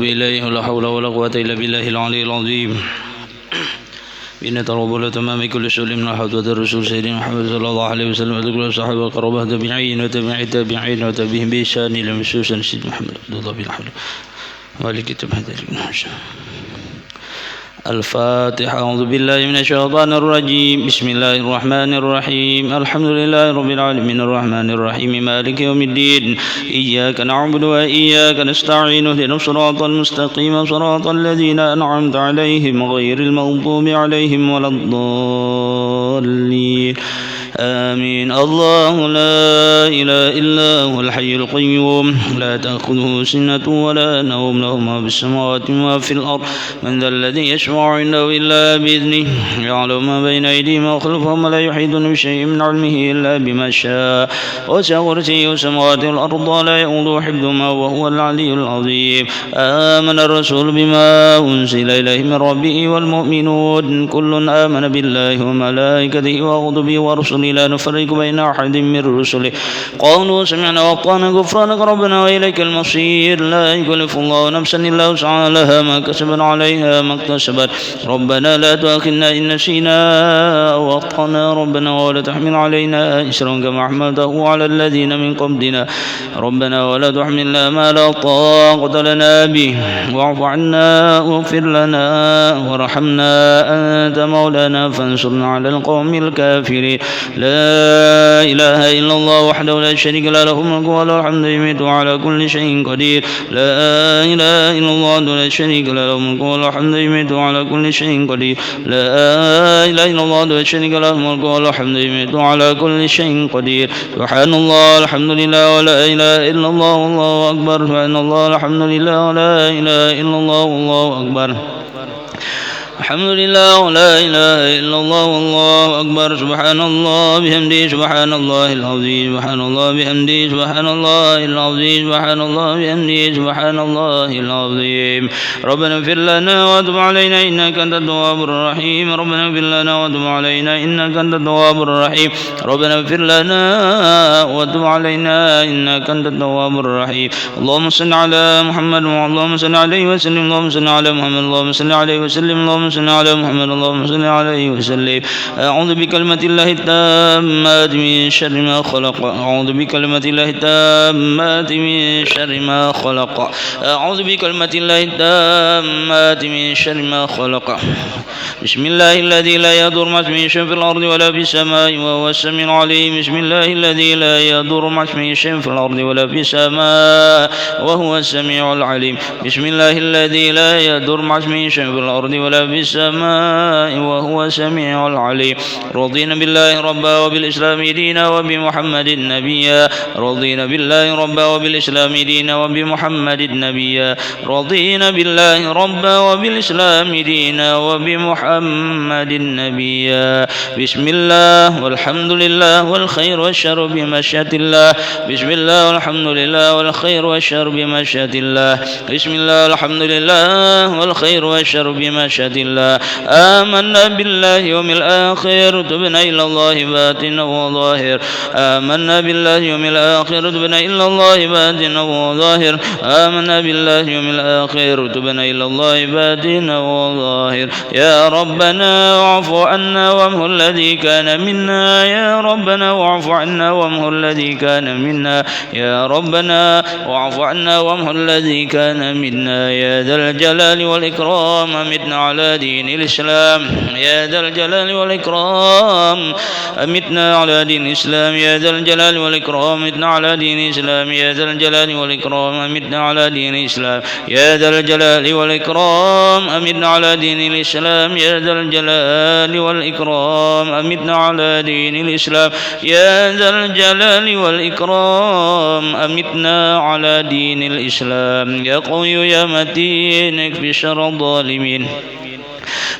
إليه ولا حول ولا قوة إلا بالله العلي العظيم. إن تربل تمام كل سؤال من حضرة الرسول سيدنا محمد صلى الله عليه وسلم وذكر الصحابة القرابة تابعين وتابعي التابعين وتابعهم بإحسان إلى مسوسا سيدنا محمد عبد الله بن حول مالك تبهد الفاتحة. أعوذ بالله من الشيطان الرجيم. بسم الله الرحمن الرحيم. الحمد لله رب العالمين الرحمن الرحيم مالك يوم الدين. إياك نعبد وإياك نستعين اهدنا الصراط المستقيم صراط الذين أنعمت عليهم غير المغضوب عليهم ولا الضالين آمين. الله لا إله إلا هو الحي القيوم لا تأخذه سنة ولا نوم له ما في السماوات وما في الأرض من ذا الذي يشفع عنده إلا بإذنه يعلم ما بين أيديهم وخلفهم ولا يحيطون بشيء من علمه إلا بما شاء وسع كرسيه السماوات والأرض ولا يؤوده حفظهما وهو العلي العظيم. آمن الرسول بما أنزل إليه من ربه والمؤمنون كل آمن بالله وملائكته وكتبه ورسله لا نفرق بين أحد من رسله قالوا سمعنا وأطعنا غفرانك ربنا وإليك المصير. لا يكلف الله نفسا إلا وسعها لها ما كسبت عليها ما اكتسبت ربنا لا تؤاخذنا إن نسينا أو أخطأنا ربنا ولا تحمل علينا إصرا كما حملته على الذين من قبلنا ربنا ولا تحملنا ما لا طاقة لنا به واعف عنا واغفر لنا وارحمنا أنت مولانا فانصرنا على القوم الكافرين. لا إله إلا الله وحده لا شريك له له الملك وله الحمد يميت على كل شيء قدير. لا إله إلا الله لا شريك له له الملك وله الحمد يميت على كل شيء قدير. لا إله إلا الله لا شريك له الملك وله الحمد يميت على كل شيء قدير. سبحان الله الحمد لله ولا إله إلا الله والله أكبر. سبحان الله الحمد لله ولا إله إلا الله والله أكبر. الحمد لله ولا إله إلا الله والله أكبر. سبحان الله بحمده سبحان الله العظيم. سبحان الله بحمده سبحان الله العظيم. سبحان الله بحمده سبحان الله العظيم. ربنا اغفر لنا وتب علينا إنك أنت التواب الرحيم. ربنا اغفر لنا وتب علينا إنك أنت التواب الرحيم. ربنا اغفر لنا وتب علينا إنك أنت التواب الرحيم. اللهم صل على محمد اللهم صل عليه وسلم. اللهم صل على محمد اللهم صل عليه وسلم. اللهم صل على محمد اللهم صل عليه وسلم. أعوذ بكلمة الله التامات من شر ما خلق. أعوذ بكلمة الله التامات من شر ما خلق. أعوذ بكلمة الله التامات من شر ما خلق. بسم الله الذي لا يضر مع اسمه شيء في الأرض ولا في السماء وهو السميع العليم. بسم الله الذي لا يضر مع اسمه شيء في الأرض ولا في السماء وهو السميع العليم. بسم الله الذي لا يضر مع اسمه شيء في الأرض ولا في السماء وهو السميع العليم. رضينا بالله ربا وبالإسلام دينا وبمحمد نبيا. رضينا بالله ربا وبالإسلام دينا وبمحمد نبيا. رضينا بالله ربا وبالإسلام دينا وبمحمد نبيا. بسم الله والحمد لله والخير والشر بمشيئة الله. بسم الله والحمد لله والخير والشر بمشيئة الله. بسم الله والحمد لله والخير والشر بمشيئة الله. آمنا بالله يوم الآخر تبنا إلى الله باطنا وظاهر. آمنا بالله يوم الآخر تبنا إلى الله باطنا وظاهر. آمنا بالله يوم الآخر تبنا إلى الله باطنا وظاهر. يا ربنا واعف عنا وامه الذي كان منا. يا ربنا واعف عنا وامه الذي كان منا. يا ربنا واعف عنا وامه الذي كان منا. يا ذا الجلال والإكرام أمتنا على دين الإسلام. يا ذا الجلال والإكرام أمتنا على دين الإسلام. يا ذا الجلال والإكرام أمتنا على دين الإسلام. يا ذا الجلال والإكرام أمتنا على دين الإسلام. يا ذا الجلال والإكرام أمتنا على دين الإسلام. يا ذا الجلال والإكرام أمتنا على دين الإسلام. يا ذا الجلال والإكرام أمتنا على دين الإسلام. يا قوي يا متين اكف شر الظالمين.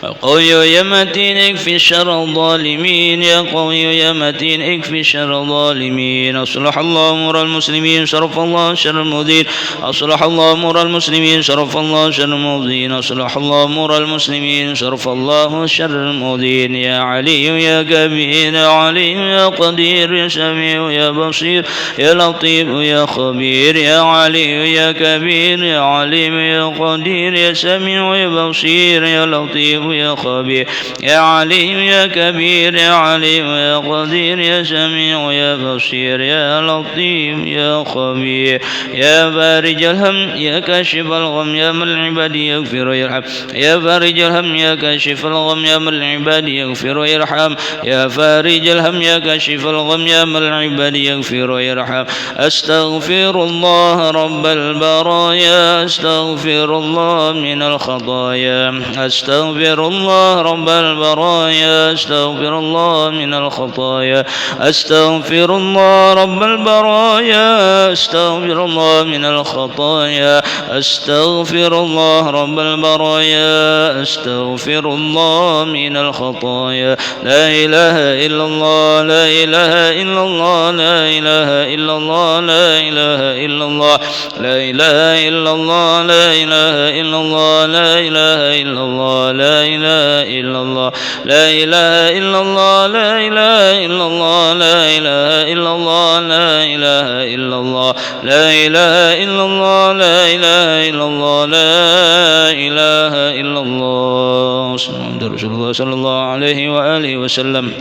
قوي يا متين اكفي شر الظالمين يا قوي يا متين اكفي شر الظالمين أصلح الله أمور المسلمين صرف الله شر المؤذين أصلح الله أمور المسلمين صرف الله شر المؤذين أصلح الله أمور المسلمين صرف الله شر المؤذين يا علي يا كبير يا علي يا قدير يا سميع يا بصير يا لطيف يا خبير يا علي يا كبير يا عليم يا قدير يا سميع يا بصير يا لطيف يا خبير يا عليم يا كبير يا عليم يا قدير يا سميع يا بصير يا لطيف يا خبير يا فارج الهم يا كاشف الغم يا من العباد يغفر ويرحم يا فارج الهم يا كاشف الغم يا من العباد يغفر ويرحم يا فارج الهم يا كاشف الغم يا من العباد يغفر ويرحم أستغفر الله رب البرايا أستغفر الله من الخطايا أستغفر الله رب البرايا أستغفر الله من الخطايا أستغفر الله رب البرايا أستغفر الله من الخطايا أستغفر الله رب البرايا أستغفر الله من الخطايا لا إله إلا الله لا إله إلا الله لا إله إلا الله لا إله إلا الله لا إله إلا الله لا إله إلا الله لا إله إلا الله لا إله إلا الله لا إله إلا الله لا إله إلا الله لا إله إلا الله لا إله إلا الله لا إله إلا الله لا إله إلا الله لا إله إلا الله محمد رسول الله صلى الله عليه وآله وسلم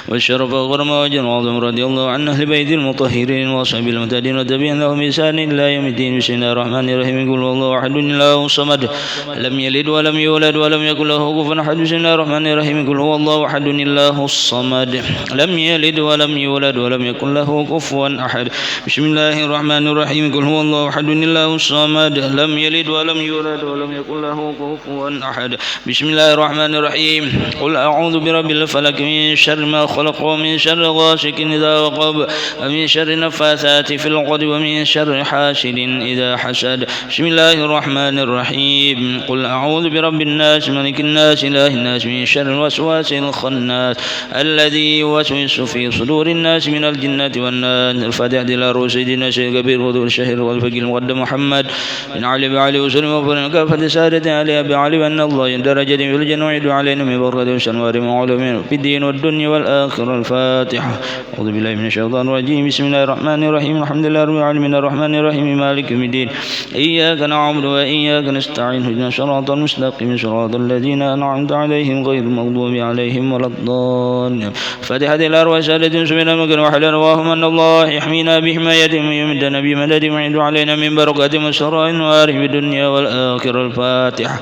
والشرف غرم وجن وعظم رضي الله عن أهل بيت المطهرين وأصحاب المهتدين والتابعين لهم بإحسان إلى يوم الدين. بسم الله الرحمن الرحيم قل هو الله أحد الله الصمد لم يلد ولم يولد ولم يكن له كفوا أحد. بسم الله الرحمن الرحيم قل هو الله أحد الله الصمد لم يلد ولم يولد ولم يكن له كفوا أحد. بسم الله الرحمن الرحيم قل هو الله أحد الله الصمد لم يلد ولم يولد ولم يكن له كفوا أحد. بسم الله الرحمن الرحيم قل أعوذ برب الفلق من شر ما خلق ومن شر غاسق إذا وقب ومن شر النفاثات في العقد ومن شر حاسد إذا حسد. بسم الله الرحمن الرحيم قل أعوذ برب الناس ملك الناس إله الناس من شر الوسواس الخناس الذي يوسوس في صدور الناس من الجنة والناس. الفاتحة إلى رؤوس سيدنا الشيخ كبير وذو الشهر والفقيه المقدم محمد بن علي بعلي وسلم وفرن كافة سادة علي أبي علي أن الله درجة في الجنة وعد علينا من بركة وشنوار وعلوم في الدين والدنيا والآخرة. الفاتحة. أعوذ بالله من الشيطان الرجيم. بسم الله الرحمن الرحيم الحمد لله رب العالمين الرحمن الرحيم مالك يوم الدين إياك نعبد وإياك نستعين اهدنا الصراط المستقيم صراط الذين أنعمت عليهم غير المغضوب عليهم ولا الضالين. فاتحة الأرواح سادة سبحانه مكان وحل رواهم أن الله يحمينا بحمايتهم ويمدنا بمدد ويعد علينا من بركات وسراء وآره في الدنيا والآخرة. الفاتحة.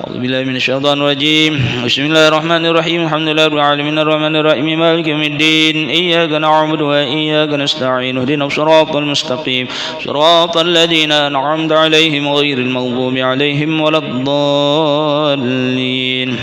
أعوذ بالله من الشيطان الرجيم. بسم الله الرحمن الرحيم الحمد لله رب العالمين الرحمن الرحيم مالك يوم الدين إياك نعبد وإياك نستعين اهدنا الصراط المستقيم صراط الذين أنعمت عليهم غير المغضوب عليهم ولا الضالين.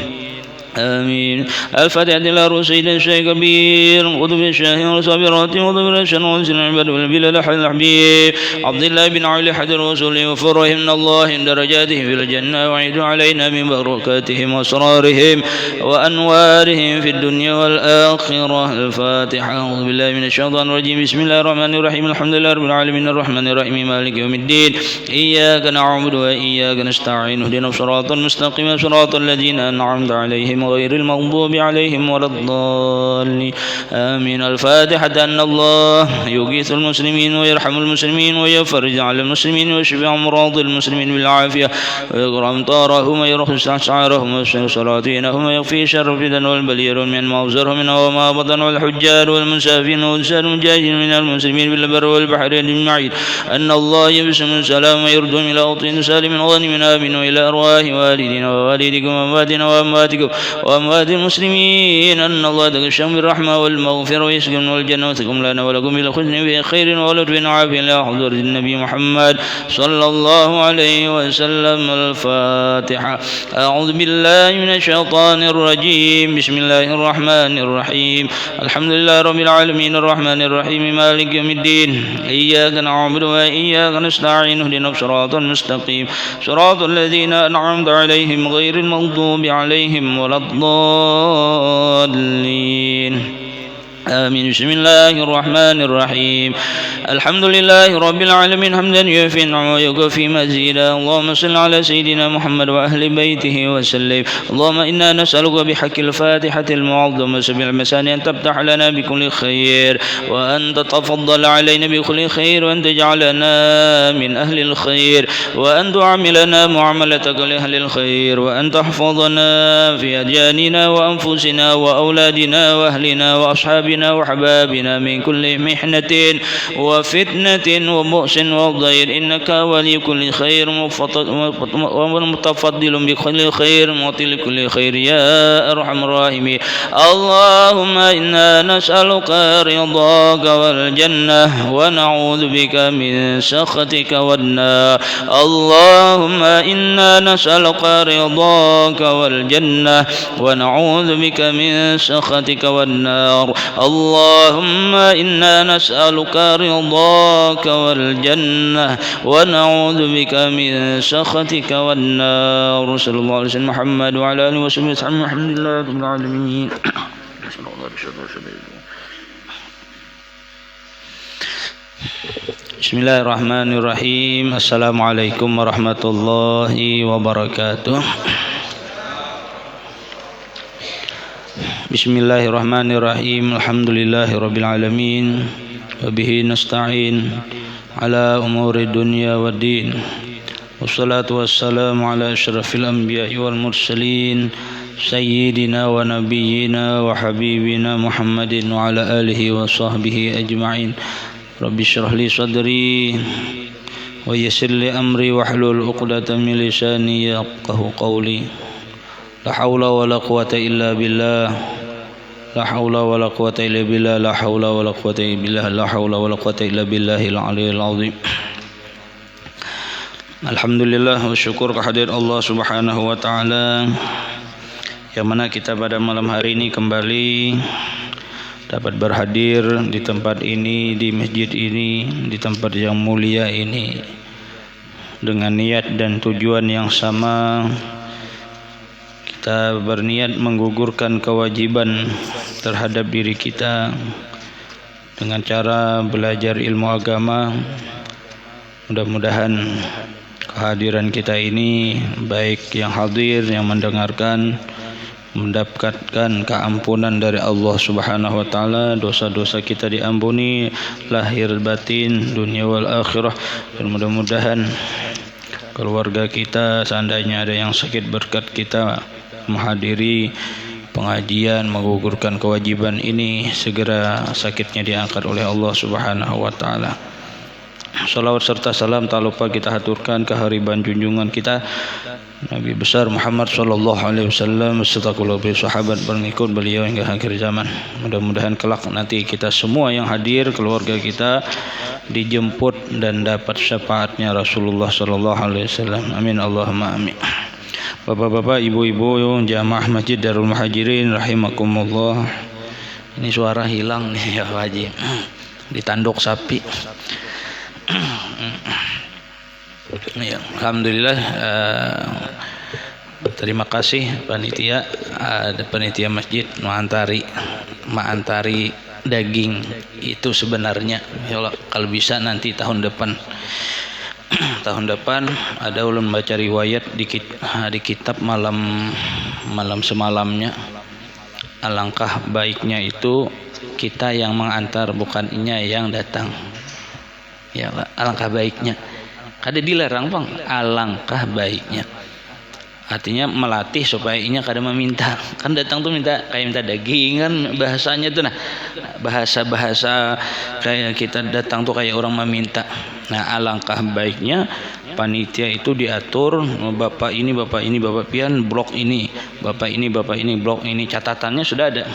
آمين. الفاتحة إلى رسول الشيخ كبير قطب الشاهين وصابرات وضبر الشن وانسل العباد والبلاد الحبيب عبد الله بن علي حد الرسول وفرهم الله درجاتهم في الجنة وعيد علينا من بركاتهم وأسرارهم وأنوارهم في الدنيا والآخرة. الفاتحة. أعوذ بالله من الشيطان الرجيم. بسم الله الرحمن الرحيم الحمد لله رب العالمين الرحمن الرحيم مالك يوم الدين إياك نعبد وإياك نستعين اهدنا الصراط المستقيم صراط الذين أنعمت عليهم غير المغضوب عليهم ولا الضالين. آمين. الفاتحة. أن الله يغيث المسلمين ويرحم المسلمين ويفرج على المسلمين ويشفي أمراض المسلمين بالعافية ويقرأ أمطارهم ويرخص أسعارهم ويسر سلاطينهم ويكفي شر الفتن والبلية من ما أبصرهم منه وما بطن والحجار والمسافين والسائر المجاهدين من المسلمين بالبر والبحر أجمعين. أن الله يبسم السلام ويردهم إلى أوطين سالم غنم آمن وإلى أرواح والدنا ووالدكم وأمواتنا وأمواتكم وأموات المسلمين أن الله تغشهم بالرحمة والمغفرة ويسكنهم الجنة وتكم لنا ولكم بالحسن في خير ولطف وعافية إلى حضرة النبي محمد صلى الله عليه وسلم. الفاتحة. أعوذ بالله من الشيطان الرجيم. بسم الله الرحمن الرحيم. الحمد لله رب العالمين الرحمن الرحيم مالك يوم الدين إياك نعبد وإياك نستعين اهدنا الصراط المستقيم صراط الذين أنعمت عليهم غير المغضوب عليهم ولا الضالين. آمين. بسم الله الرحمن الرحيم. الحمد لله رب العالمين حمدا يوفي نعمه ويكفي مزيدا. اللهم صل على سيدنا محمد وأهل بيته وسلم. اللهم إنا نسألك بحق الفاتحة المعظمة سبع المثاني أن تفتح لنا بكل خير وأن تتفضل علينا بكل خير وأن تجعلنا من أهل الخير وأن تعاملنا معاملتك لأهل الخير وأن تحفظنا في أدياننا وأنفسنا وأولادنا وأهلنا وأصحابنا وأحبابنا من كل محنة وفتنة وبؤس وضير إنك ولي كل خير ومتفضل بكل خير معطي لكل خير يا أرحم الراحمين. اللهم إنا نسألك رضاك والجنة ونعوذ بك من سخطك والنار. اللهم إنا نسألك رضاك والجنة ونعوذ بك من سخطك والنار. اللهم إنا نسألك رضاك والجنة ونعوذ بك من سخطك والنار. صلى الله عليه وسلم محمد وعلى آله وصحبه وسلم. الحمد لله رب العالمين. Bismillahirrahmanirrahim. Assalamualaikum warahmatullahi wabarakatuh. Bismillahirrahmanirrahim. Alhamdulillahi rabbil alamin. Wabihi nasta'in ala umuri dunya waddin. Wassalatu wassalamu ala asyrafil anbiya'i wal mursalin sayyidina wa nabiyyina wa habibina Muhammadin wa ala alihi wa sahbihi ajma'in. Rabbi syrah li sadri wa yassir li amri wahlul 'uqdatam min lisani yafqahu qawli. La haula wa la quwwata illa billah. La haula wa la quwwata illa billah. La haula wa la quwwata illa billah. La haula wa la quwwata illa billahil aliyyil azim. Alhamdulillah wa syukur kehadirat Allah Subhanahu wa taala, yang mana kita pada malam hari ini kembali dapat berhadir di tempat ini, di masjid ini, di tempat yang mulia ini dengan niat dan tujuan yang sama. Kita berniat menggugurkan kewajiban terhadap diri kita dengan cara belajar ilmu agama. Mudah-mudahan kehadiran kita ini, baik yang hadir, yang mendengarkan, mendapatkan keampunan dari Allah Subhanahu wa taala, dosa-dosa kita diampuni lahir batin, dunia wal akhirah. Dan mudah-mudahan keluarga kita, seandainya ada yang sakit, berkat kita menghadiri pengajian menggugurkan kewajiban ini, segera sakitnya diangkat oleh Allah Subhanahu wa taala. Salawat serta salam tak lupa kita haturkan kehariban junjungan kita Nabi besar Muhammad sallallahu alaihi wasallam serta keluarga sahabat pengikut beliau hingga akhir zaman. Mudah-mudahan kelak nanti kita semua yang hadir, keluarga kita, dijemput dan dapat syafaatnya Rasulullah sallallahu alaihi wasallam. Amin Allahumma amin. Bapak-bapak, ibu-ibu, jamaah Masjid Darul Muhajirin rahimakumullah. Ini suara hilang nih ya Pak Haji. Ditanduk sapi. Ya, alhamdulillah. Terima kasih panitia, ada panitia masjid mengantari daging itu sebenarnya. Ya Allah, kalau bisa nanti tahun depan ada ulun baca riwayat di kitab malam semalamnya. Alangkah baiknya itu kita yang mengantar, bukan inya yang datang. Ya Allah, alangkah baiknya. Kada dilarang bang, alangkah baiknya. Artinya melatih supaya inya kada meminta. Kan datang tuh kayak minta daging kan bahasanya tuh. Nah, bahasa-bahasa kayak kita datang tuh kayak orang meminta. Nah, alangkah baiknya panitia itu diatur, bapak ini bapak pian blok ini, bapak ini blok ini, catatannya sudah ada.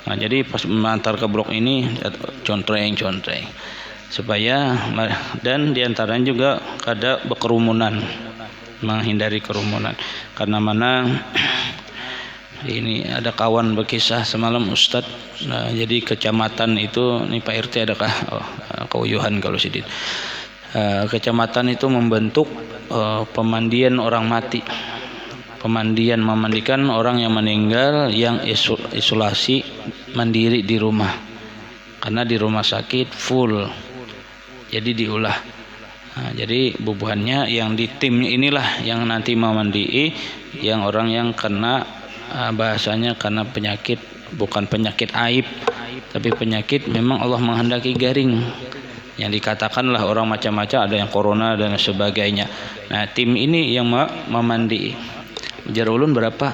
Nah, jadi pas mengantar ke blok ini contreng supaya, dan diantaranya juga kada berkerumunan, menghindari kerumunan. Karena mana ini ada kawan berkisah semalam Ustadz, nah, jadi kecamatan itu, ini Pak RT adakah? Keuyuhan kalau Sidit. Kecamatan itu membentuk pemandian orang mati, memandikan orang yang meninggal yang isolasi mandiri di rumah, karena di rumah sakit full, jadi diulah. Nah, jadi bubuhannya yang di tim inilah yang nanti memandii yang orang yang kena bahasanya karena penyakit, bukan penyakit aib, tapi penyakit memang Allah menghendaki garing. Yang dikatakanlah orang macam-macam, ada yang corona dan sebagainya. Nah, tim ini yang memandii. Ujar ulun berapa?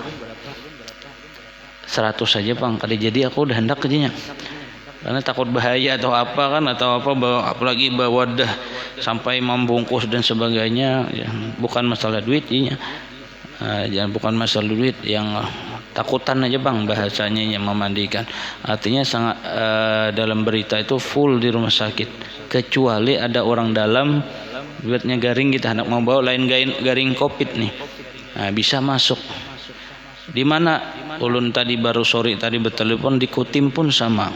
100 saja Bang. Kada jadi aku udah hendak kerjanya. Karena takut bahaya atau apa kan, atau apa apalagi bawa dah sampai membungkus dan sebagainya, ya, bukan masalah duit ya. Bukan masalah duit, yang takutan aja Bang bahasanya yang memandikan. Artinya sangat dalam berita itu full di rumah sakit, kecuali ada orang dalam buatnya garing, kita hendak mau bawa lain garing COVID nih. Nah, bisa masuk. Di mana ulun tadi baru sore tadi bertelepon di Kutim pun sama.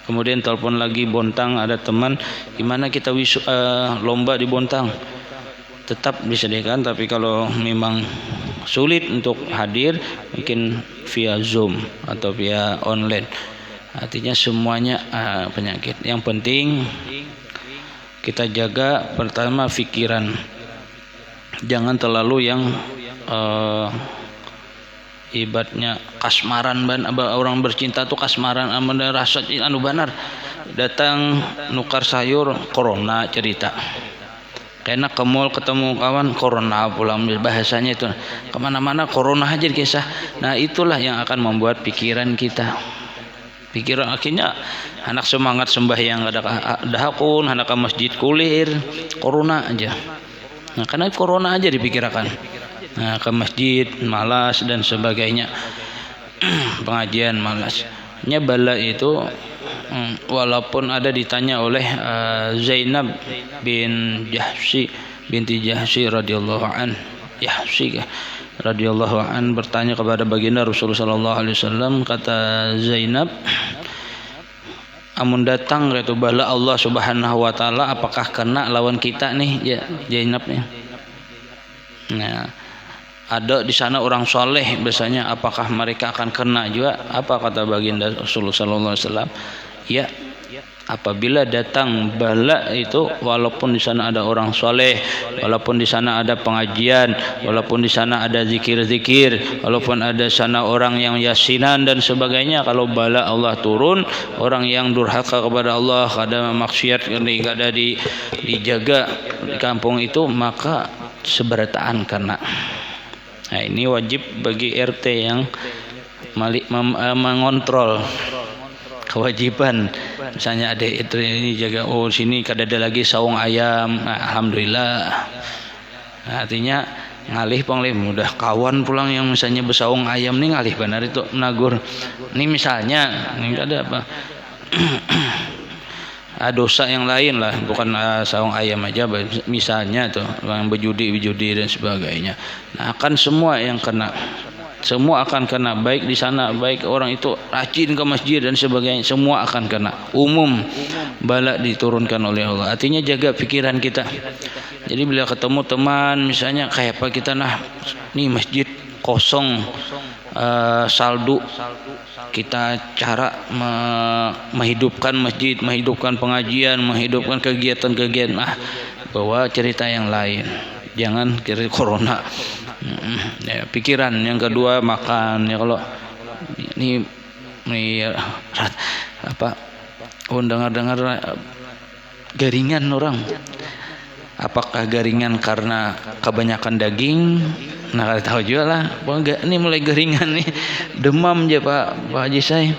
Kemudian telepon lagi Bontang, ada teman, gimana kita lomba di Bontang, tetap disediakan, tapi kalau memang sulit untuk hadir mungkin via Zoom atau via online. Artinya semuanya penyakit. Yang penting kita jaga pertama pikiran, jangan terlalu yang ibaratnya kasmaran, orang bercinta tuh kasmaran, amanda rasa anu banar, datang nukar sayur corona cerita, karena ke mall ketemu kawan corona pulang, bahasanya itu kemana-mana corona aja kisah. Nah, itulah yang akan membuat pikiran akhirnya anak semangat sembahyang ada dahakun, anak ke masjid kulir corona aja. Nah, karena corona aja dipikirkan. Nah, ke masjid malas dan sebagainya, pengajian malas. Bala itu walaupun ada ditanya oleh Zainab binti Jahsy radhiyallahu an, radhiyallahu an bertanya kepada baginda Rasulullah sallallahu alaihi wasallam, kata Zainab, amun datang itu bala Allah Subhanahu wa taala, apakah kena lawan kita nih ya Zainab nih? Nah, ada di sana orang soleh biasanya, apakah mereka akan kena juga? Apa kata baginda Rasulullah sallallahu alaihi wasallam? Ya, apabila datang bala itu, walaupun di sana ada orang soleh, walaupun di sana ada pengajian, walaupun di sana ada zikir-zikir, walaupun ada sana orang yang yasinan dan sebagainya, kalau bala Allah turun, orang yang durhaka kepada Allah, kada maksiat, kada dijaga di kampung itu, maka seberataan kena. Nah, ini wajib bagi RT yang mengontrol, kewajiban. Misalnya ada itu ini jaga, oh sini kada ada lagi saung ayam, nah, alhamdulillah. Nah, artinya ngalih panglim udah kawan pulang yang misalnya bersaung ayam nih, ngalih benar itu menagur. Ini misalnya ini ada apa? Dosa yang lain lah, bukan saung ayam aja, misalnya tuh yang berjudi dan sebagainya. Nah, akan semua yang kena, semua akan kena, baik di sana, baik orang itu rajin ke masjid dan sebagainya, semua akan kena. Umum bala diturunkan oleh Allah. Artinya jaga pikiran kita. Jadi bila ketemu teman misalnya kayak apa kita, nah nih masjid kosong, saldo, kita cara menghidupkan masjid, menghidupkan pengajian, menghidupkan kegiatan-kegiatan, bawa cerita yang lain, jangan kira corona. Ya, pikiran. Yang kedua makan, ya kalau ini apa, dengar garingan orang apakah garingan karena kebanyakan daging? Nah, kalau tahu juga lah. Ini mulai garingan nih, demam aja Pak Haji saya.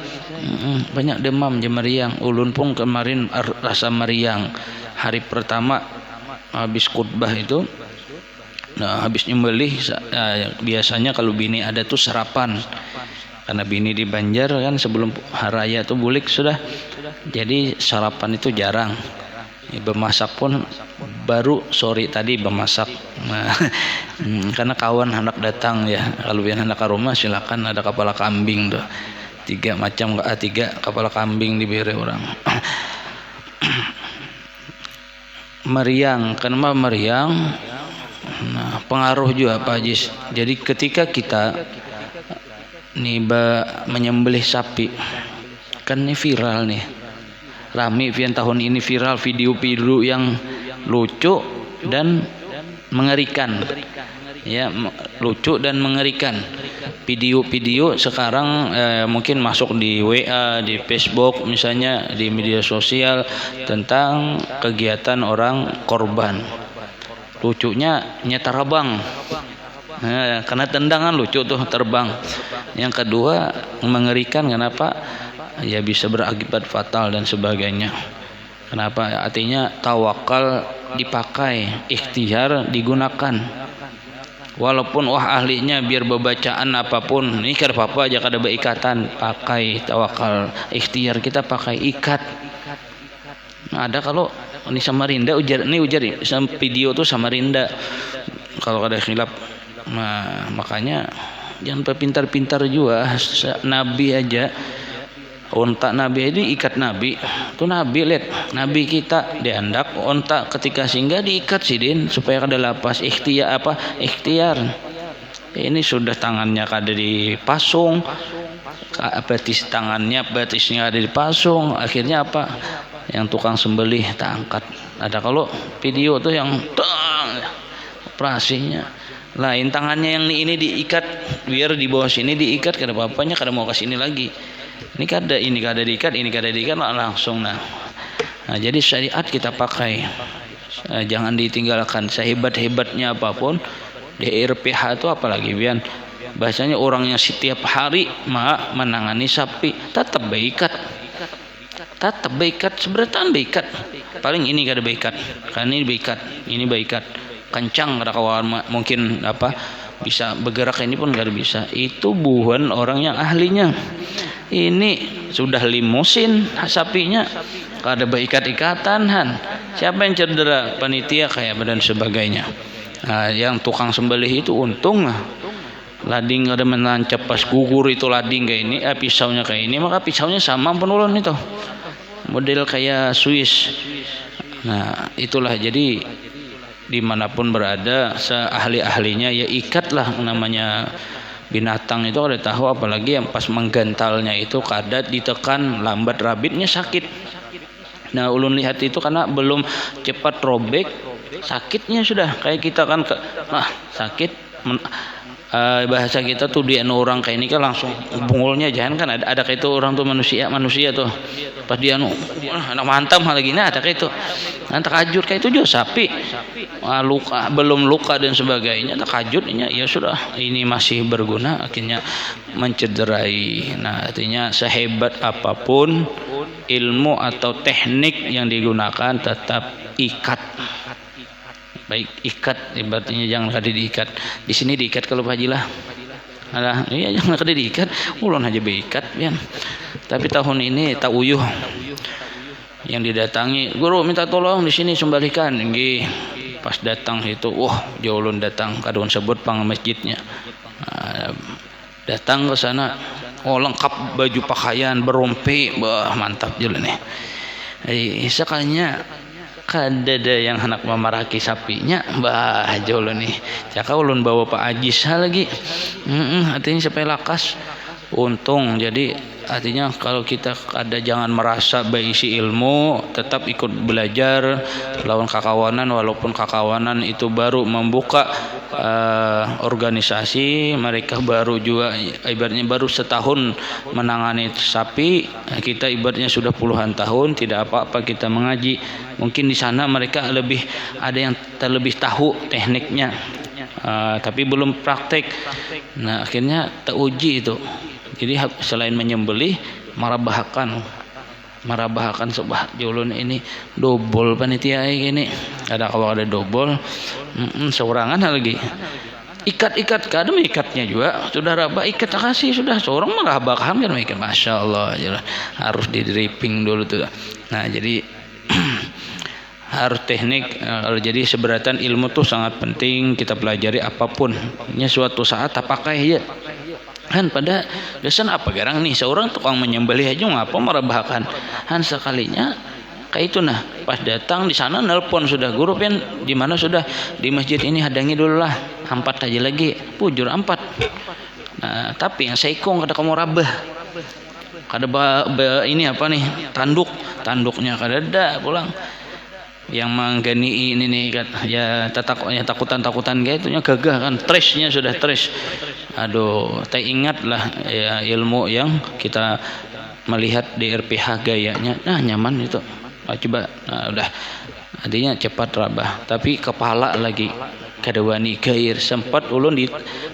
Banyak demam aja meriang. Ulun pun kemarin rasa meriang. Hari pertama habis khutbah itu, nah habis nyembelih, biasanya kalau bini ada tuh sarapan. Karena bini di Banjar kan sebelum hari raya tuh bulik sudah. Jadi sarapan itu jarang. Bemasak pun baru sore tadi bemasak. Nah, karena kawan anak datang ya. Kalau yang anak ke rumah silakan, ada kepala kambing tuh. 3 macam, 3 kepala kambing diberi orang. Meriang, kenapa meriang? Nah, pengaruh juga Pak Haji. Jadi ketika kita nih menyembelih sapi, kan ini viral nih. Rame tahun ini viral video-video yang lucu dan mengerikan. Ya, lucu dan mengerikan. Video-video sekarang mungkin masuk di WA, di Facebook misalnya, di media sosial tentang kegiatan orang korban. Lucunya nyetarabang. Nah, karena tendangan lucu tuh terbang. Yang kedua mengerikan, kenapa? Ya bisa berakibat fatal dan sebagainya. Kenapa? Artinya tawakal dipakai, ikhtiar digunakan. Walaupun ahlinya biar bebacaan apapun, ini kada apa-apa aja, kada berikatan, pakai tawakal, ikhtiar kita pakai ikat. Nah, ada kalau ini Samarinda ujar video tuh Samarinda. Kalau ada khilaf. Nah, makanya jangan pintar-pintar juga. Nabi aja, onta Nabi ini ikat Nabi. Tuh Nabi lihat, Nabi kita diandak onta ketika singgah diikat sidin supaya kada lapas. Ikhtiar. Ini sudah tangannya kada dipasung. Batisnya ada dipasung. Akhirnya apa? Yang tukang sembelih tak angkat. Ada kalau video tuh yang operasinya lain, tangannya yang ini diikat, biar di bawah sini diikat, kada apa-apanya, kada mau ke sini lagi. Ini kada diikat, langsung. Nah, jadi syariat kita pakai. Jangan ditinggalkan. Sehebat-hebatnya apapun di RPH itu apalagi Bian. Bahasanya orang yang setiap hari menangani sapi tetap beikat. Seberatan beikat. Paling ini kada beikat. Kan ini beikat. Kencang kada kawan mungkin bisa bergerak, ini pun nggak bisa. Itu bukan orang yang ahlinya. Ini sudah limusin sapinya, kada berikat-ikatan. Siapa yang cedera? Panitia kayak dan sebagainya. Nah, yang tukang sembelih itu untung lading ada menancap pas gugur itu lading kayak ini, pisaunya kayak ini, maka pisaunya sama penulun itu, model kayak Swiss. Nah, itulah jadi dimanapun berada seahli-ahlinya ya ikatlah. Namanya binatang itu ada tahu, apalagi yang pas menggantalnya itu kada ditekan, lambat rabitnya sakit. Nah, ulun lihat itu karena belum cepat robek, sakitnya sudah kayak kita kan sakit. Bahasa kita tuh dia orang kayak ini kan langsung bungulnya, jangan kan ada kayak itu orang tuh manusia tuh pas dia anak mantap lagi ada kayak itu, nanti kajut kayak itu juga sapi luka, belum luka dan sebagainya, kajutnya ya sudah ini masih berguna, akhirnya mencederai. Nah, artinya sehebat apapun ilmu atau teknik yang digunakan tetap ikat. Baik, ikat ibaratnya jangan kada diikat. Di sini diikat kalau Pak Haji lah. Iya jangan kada diikat. Ulun aja beikat pian. Tapi tahun ini tak uyuh. Yang didatangi, "Guru minta tolong di sini sembalikan." Nggih. Pas datang itu, jauh ulun datang kadon sebut pang masjidnya. Datang ke sana, lengkap baju pakaian, berompi, mantap je nih. Sekalinya kadada yang hendak memaraki sapinya, jolo nih. Caka ulun bawa Pak Haji lagi. Artinya sampai lakas. untung. Jadi artinya kalau kita ada jangan merasa berisi ilmu, tetap ikut belajar lawan kakawanan, walaupun kakawanan itu baru membuka organisasi, mereka baru juga ibaratnya baru setahun menangani sapi, kita ibaratnya sudah puluhan tahun, tidak apa-apa kita mengaji. Mungkin di sana mereka lebih ada yang terlebih tahu tekniknya, tapi belum praktek. Nah akhirnya teruji itu. Jadi selain menyembelih, marabahakan sebah julun ini dobol panitia ini. Ada kalau ada dobol, seorangan lagi. Ikat kadang ikatnya juga sudah rabah, ikat kasih sudah seorang marabahan kan mikir masya Allah aja lah. Harus di dripping dulu tuh. Nah jadi harus teknik. Jadi seberatan ilmu tuh sangat penting kita pelajari apapun. Nya suatu saat tak pakai ya. Han pada dasar apa garang nih seorang tukang menyembelih aja ngapa merabahakan han sekalinya kayak itu. Nah pas datang di sana nelpon sudah guru pian di mana sudah di masjid ini hadangi dulu lah 4 aja lagi pujur 4. Nah tapi yang seikong kada kamu rabah kada ini apa nih tanduknya kada ada pulang yang menggani ini nih ya takutan gitunya gagah kan trashnya sudah trash. Aduh tak ingatlah ya ilmu yang kita melihat di RPH gayanya nah nyaman itu coba udah artinya cepat rabah tapi kepala lagi kadawani gair sempat ulun di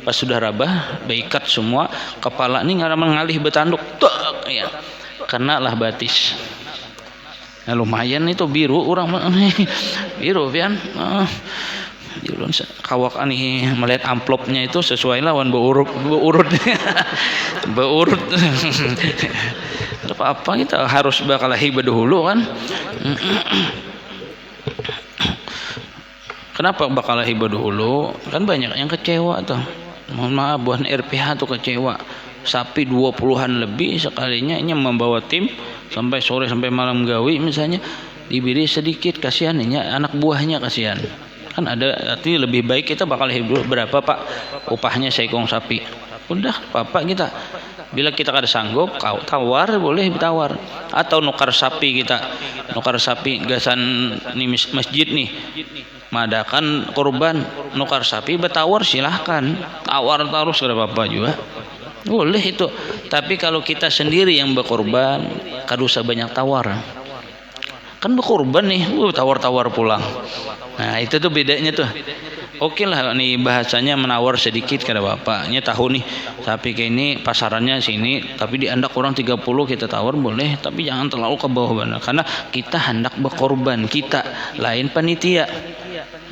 pas sudah rabah beikat semua kepala ini ngalih betanduk tok ya kena lah batis. Nah, lumayan itu biru orang biru pian julun kawak ani melihat amplopnya itu sesuai lawan beurut apa kita harus bakal hibah dulu kan. Kenapa bakal hibah dulu kan banyak yang kecewa tuh, mohon maaf buat RPH tuh kecewa sapi 20-an lebih sekalinya ini membawa tim sampai sore sampai malam gawi misalnya diberi sedikit kasihan ini anak buahnya kasihan kan ada artinya lebih baik kita bakal hidup berapa pak upahnya seekong sapi udah apa kita bila kita kada sanggup tawar boleh tawar atau nukar sapi gasan nih masjid nih madakan korban nukar sapi bertawar silahkan tawar terus kada apa-apa juga boleh itu. Tapi kalau kita sendiri yang berkorban kada usah banyak tawar kan berkorban nih tawar-tawar pulang. Nah itu tuh bedanya tuh. Oke lah nih bahasanya menawar sedikit kada apa-apa nya tahu nih tapi kayak ini pasarannya sini tapi diandak orang 30 kita tawar boleh tapi jangan terlalu ke bawah benar karena kita hendak berkorban kita lain panitia.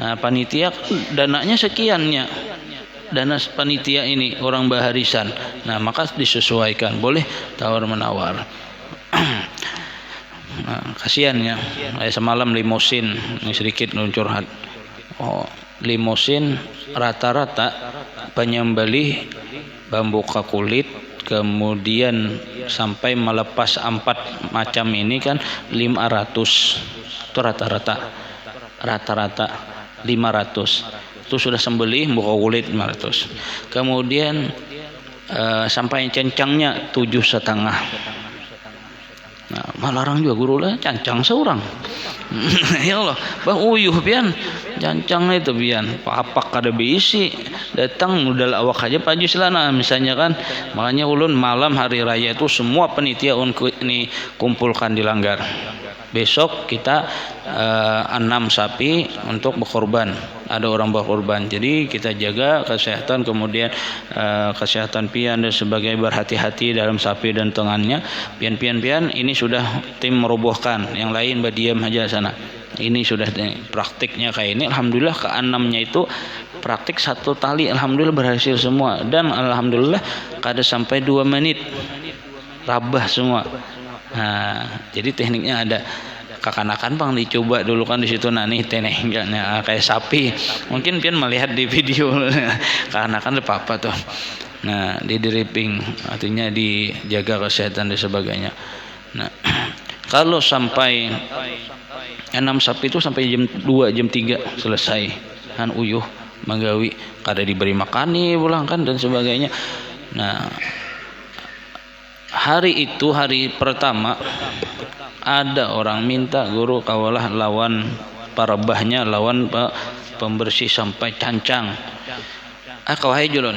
Nah panitia dananya sekiannya dana panitia ini orang baharisan. Nah maka disesuaikan boleh tawar menawar. Nah, kasihan ya semalam limosin ini sedikit curhat. Limosin rata-rata penyembelih bambu kulit kemudian sampai melepas 4 macam ini kan 500 itu rata-rata 500 itu sudah sembelih buka kulit 500 kemudian sampai cencangnya 7,5. Nah malarang juga guru lah cancang seorang ya Allah bang uyuh pian cancang itu pian papak kada beisi datang modal awak aja paju selana misalnya kan makanya ulun malam hari raya itu semua penitia ini kumpulkan di Langgar besok kita 6 sapi untuk berkorban ada orang berkorban jadi kita jaga kesehatan kemudian kesehatan pian dan sebagainya berhati-hati dalam sapi dan tangannya pian ini sudah tim merobohkan yang lain berdiam aja sana ini sudah praktiknya kayak ini alhamdulillah ke-6-nya itu praktik 1 tali alhamdulillah berhasil semua dan alhamdulillah kada sampai 2 menit rabah semua. Nah, jadi tekniknya ada kakanakan bang dicoba dulu kan di situ nih tekniknya kayak sapi mungkin pian melihat di video kakanakan apa tuh. Nah di dripping artinya dijaga kesehatan dan sebagainya. Nah kalau sampai 6 sapi itu sampai jam 2 jam 3 selesai kan uyuh menggawi kada diberi makani pulang kan dan sebagainya. Nah hari itu hari pertama ada orang minta guru kawalah lawan parabahnya, lawan pembersih sampai cancang. Kawahai julun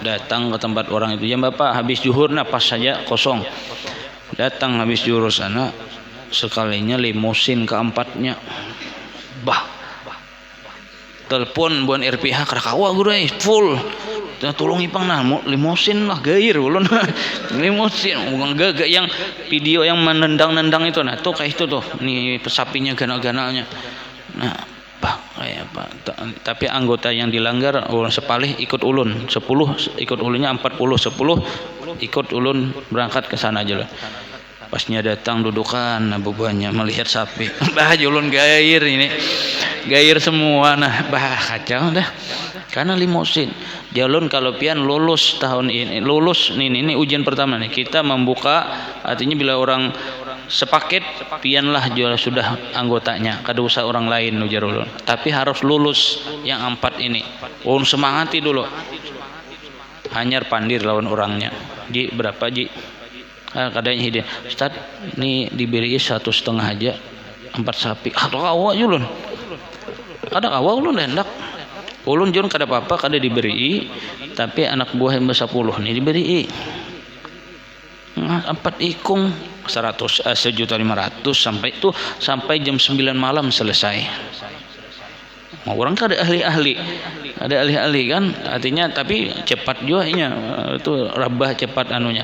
datang ke tempat orang itu, jam bapak habis zuhur, nah pas saja kosong. Datang habis zuhur sana, sekalinya limusin keempatnya, bah telepon buan RPH Krakawa guru full. Tolong ipang limusin lah gair ulun. Limusin bukan gagak yang video yang menendang-nendang itu, nah tuh kayak itu tuh nih pesapinya ganal-ganalnya. Nah bah kayak apa, tapi anggota yang dilanggar ulun sepalih ikut ulun 10, ikut ulunnya 40, 10 ikut ulun berangkat ke sana aja lah. Pasnya datang dudukan bebannya melihat sapi, bah ulun gair ini, gair semua, nah bah kacau dah karena limusin. Jalun kalau pian lulus tahun ini, lulus ini ujian pertama nih kita membuka, artinya bila orang sepaket pianlah jual sudah anggotanya, kada usah orang lain ujar ulun, tapi harus lulus yang 4 ini. Ulun semangati dulu, hanyar pandir lawan orangnya. Ji berapa ji? Kadang hidin Ustaz ini diberi 1,5 aja 4 sapi. Atau kawa ulun, ada kawa ulun hendak ulun jun kada apa-apa kada diberi, tapi anak buah yang 10 nih diberi 4 ikung 1.500.000 sampai jam 9 malam selesai. Orang kada ahli-ahli, ada ahli-ahli kan artinya, tapi cepat juga itu rabah cepat anunya.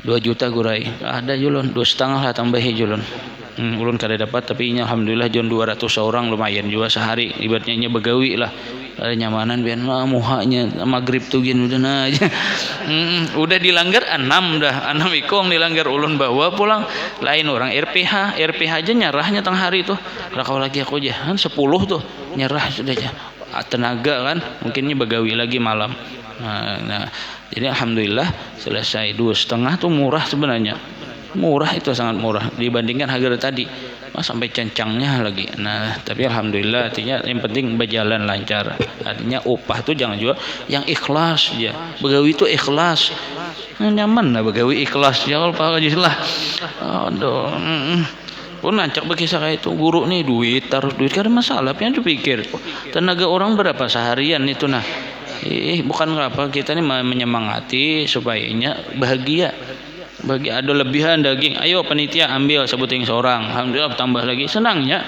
2 juta gurai ada julun, 2,5 lah tambahi julun. Ulun kada dapat, tapi alhamdulillah jon 200 orang lumayan juga sehari, ibaratnya begawi lah. Ada nyamanan biar muhanya maghrib tuh gini udah aja. Udah dilanggar 6 dah, 6 ikong dilanggar ulun bawa pulang. Lain orang RPH aja nyerahnya tengah hari tuh. Rakau lagi aku aja kan 10 tuh nyerah sudah aja. Tenaga kan mungkinnya begawi lagi malam. Nah, jadi alhamdulillah selesai 2,5 tuh murah sebenarnya. Murah itu sangat murah dibandingkan harga tadi. Sampai cancangnya lagi. Nah, tapi alhamdulillah artinya yang penting berjalan lancar. Artinya upah tuh jangan juga yang ikhlas ya. Begawi itu ikhlas. Nyaman lah begawi ikhlas. Ya kalau Pak Haji lah. Aduh. Pun nancak berkisah kayak itu, guru nih duit, taruh duit karena masalah. Pian pikir tenaga orang berapa seharian itu nah. Bukan apa kita nih menyemangati supaya bahagia. Bagi ada lebihan daging, ayo panitia ambil sebuting seorang, alhamdulillah tambah lagi, senangnya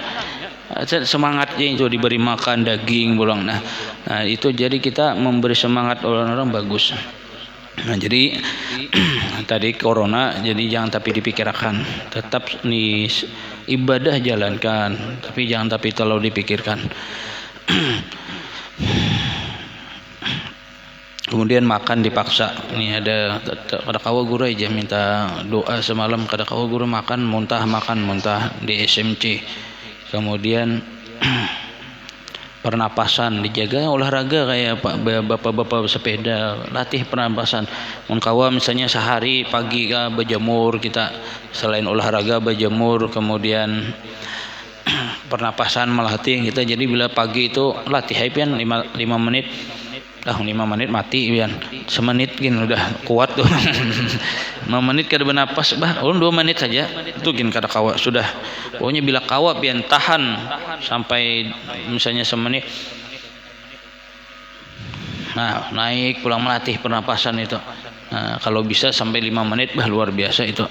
semangatnya itu diberi makan daging pulang. Nah itu jadi kita memberi semangat orang-orang bagus. Nah jadi tadi corona, jadi jangan tapi dipikirkan, tetap nih ibadah jalankan, tapi jangan tapi terlalu dipikirkan. Kemudian makan dipaksa. Ini ada kawa guru aja minta doa semalam, kada kawa guru makan muntah di SMC. Kemudian pernapasan dijaga, olahraga kayak bapak-bapak sepeda, latih pernapasan. Mun kawa misalnya sehari pagi berjemur, kita selain olahraga berjemur, kemudian pernapasan melatih kita. Jadi bila pagi itu latih pian 5 menit. 5 menit mati pian. Semenit gin udah kuat tuh. 5 menit kada bernapas, 2 menit saja. Itu gin kada kawa sudah. Pokoknya bila kawa pian tahan sampai misalnya semenit. Nah, naik pulang melatih pernapasan itu. Nah, kalau bisa sampai 5 menit luar biasa itu.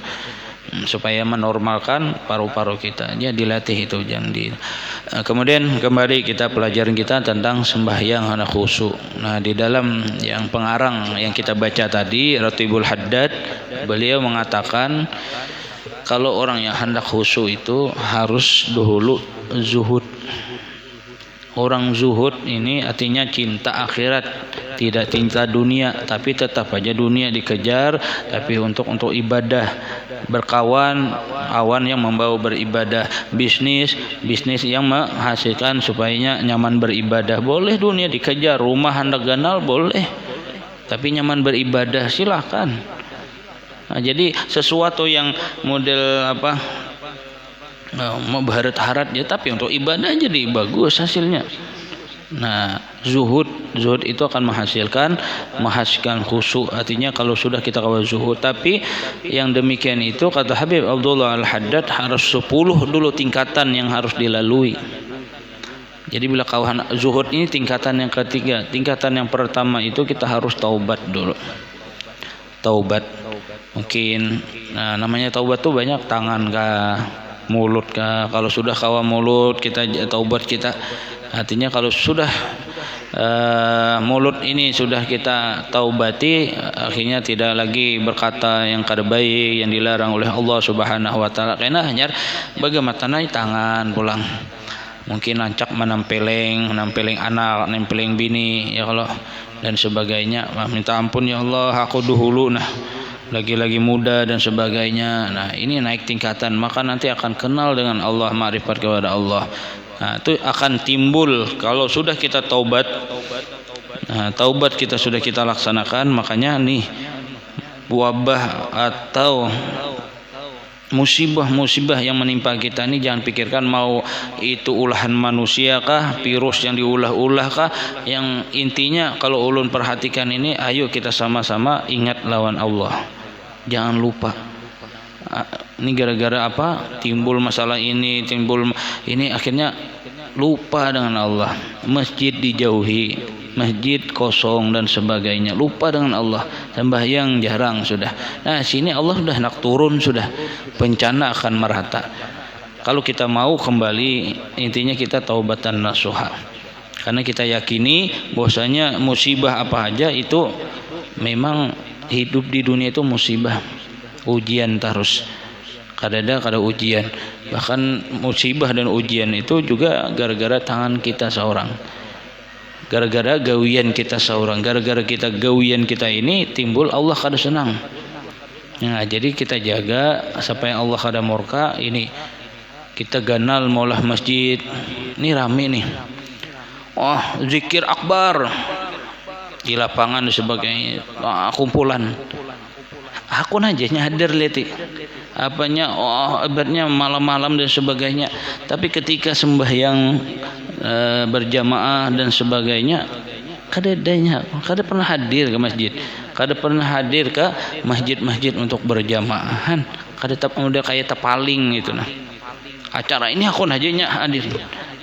Supaya menormalkan paru-paru kita, ya dilatih itu jangan di. Kemudian kembali kita pelajaran kita tentang sembahyang anak khusyuk. Nah di dalam yang pengarang yang kita baca tadi Ratibul Haddad, beliau mengatakan kalau orang yang hendak khusyuk itu harus dahulu zuhud. Orang zuhud ini artinya cinta akhirat, tidak cinta dunia, tapi tetap aja dunia dikejar, tapi untuk ibadah, berkawan awan yang membawa beribadah, bisnis yang menghasilkan supaya nyaman beribadah, boleh dunia dikejar, rumah hendak ganal boleh, tapi nyaman beribadah silahkan. Nah, jadi sesuatu yang model mau berharat-harat ya, tapi untuk ibadah jadi bagus hasilnya. Nah, zuhud itu akan menghasilkan khusyuk. Artinya kalau sudah kita kawal zuhud, tapi yang demikian itu kata Habib Abdullah Al-Haddad harus 10 dulu tingkatan yang harus dilalui. Jadi bila kawahan zuhud ini tingkatan yang ketiga. Tingkatan yang pertama itu kita harus taubat dulu. Taubat. Mungkin namanya taubat tuh banyak, tangan kah, mulut kah. Kalau sudah kawa mulut kita taubat kita. Artinya kalau sudah mulut ini sudah kita taubati, akhirnya tidak lagi berkata yang kada baik yang dilarang oleh Allah Subhanahu wa taala. Karena hanya bagaimana tangan pulang. Mungkin lancak menempeleng anak, nempeleng bini ya kalau dan sebagainya. Minta ampun ya Allah, aku dahulu lagi muda dan sebagainya. Nah, ini naik tingkatan, maka nanti akan kenal dengan Allah, ma'rifat kepada Allah. Nah, itu akan timbul kalau sudah kita taubat. Nah, taubat kita sudah kita laksanakan, makanya nih wabah atau musibah yang menimpa kita ini jangan pikirkan mau itu ulahan manusia kah, virus yang diulah-ulah kah. Yang intinya kalau ulun perhatikan ini, ayo kita sama-sama ingat lawan Allah. Jangan lupa. Ini gara-gara apa? Timbul masalah ini, akhirnya lupa dengan Allah. Masjid dijauhi, masjid kosong dan sebagainya, lupa dengan Allah. Sembahyang jarang sudah. Nah, sini Allah sudah nak turun sudah. Bencana akan merata. Kalau kita mau kembali, intinya kita taubatan nasuha. Karena kita yakini bahwasanya musibah apa aja itu memang hidup di dunia itu musibah, ujian terus. Kada ujian. Bahkan musibah dan ujian itu juga gara-gara tangan kita seorang. Gara-gara gawian kita seorang. Gara-gara kita gawian kita ini timbul Allah kada senang. Nah, jadi kita jaga supaya Allah kada murka. Ini kita ganal maulah masjid. Ini rame nih. Oh, zikir akbar di lapangan dan sebagainya. Kumpulan. Aku aja nyadar leti apanya, ibaratnya malam-malam dan sebagainya. Tapi ketika sembahyang berjamaah dan sebagainya, kada pernah hadir ke masjid, kada pernah hadir ke masjid-masjid untuk berjamaahan. Kada udah kayak tepaling gitu nah. Acara ini aku aja hadir.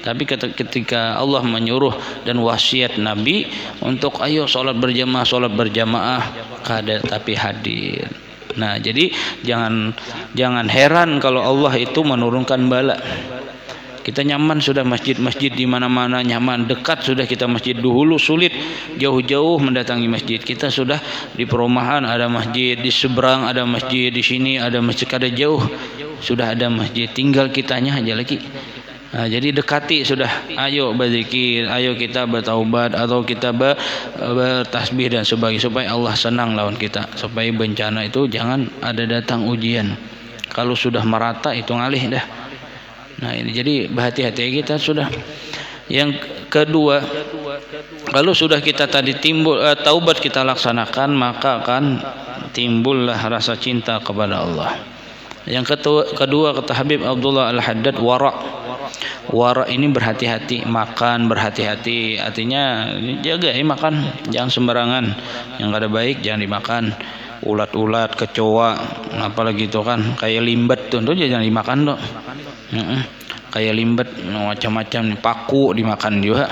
Tapi ketika Allah menyuruh dan wasiat Nabi untuk ayo sholat berjamaah kada tapi hadir. Nah, jadi jangan heran kalau Allah itu menurunkan bala. Kita nyaman sudah masjid-masjid di mana-mana, nyaman dekat sudah kita masjid. Dahulu sulit jauh-jauh mendatangi masjid. Kita sudah di perumahan ada masjid, di seberang ada masjid, di sini ada masjid, kada jauh sudah ada masjid. Tinggal kitanya aja lagi. Nah, jadi dekati sudah, ayo berzikir, ayo kita bertaubat atau kita bertasbih dan sebagainya supaya Allah senang lawan kita, supaya bencana itu jangan ada datang ujian. Kalau sudah merata itu ngalih dah. Nah, ini jadi berhati-hati kita sudah. Yang kedua, kalau sudah kita tadi timbul taubat kita laksanakan, maka akan timbullah rasa cinta kepada Allah. Yang kedua kata Habib Abdullah Al-Haddad, wara ini berhati-hati, makan berhati-hati. Artinya jaga makan, jangan sembarangan. Yang kada baik jangan dimakan. Ulat-ulat, kecoa, apalagi itu kan kayak limbat tuh jangan dimakan tuh. Kayak limbat macam-macam, paku dimakan juga.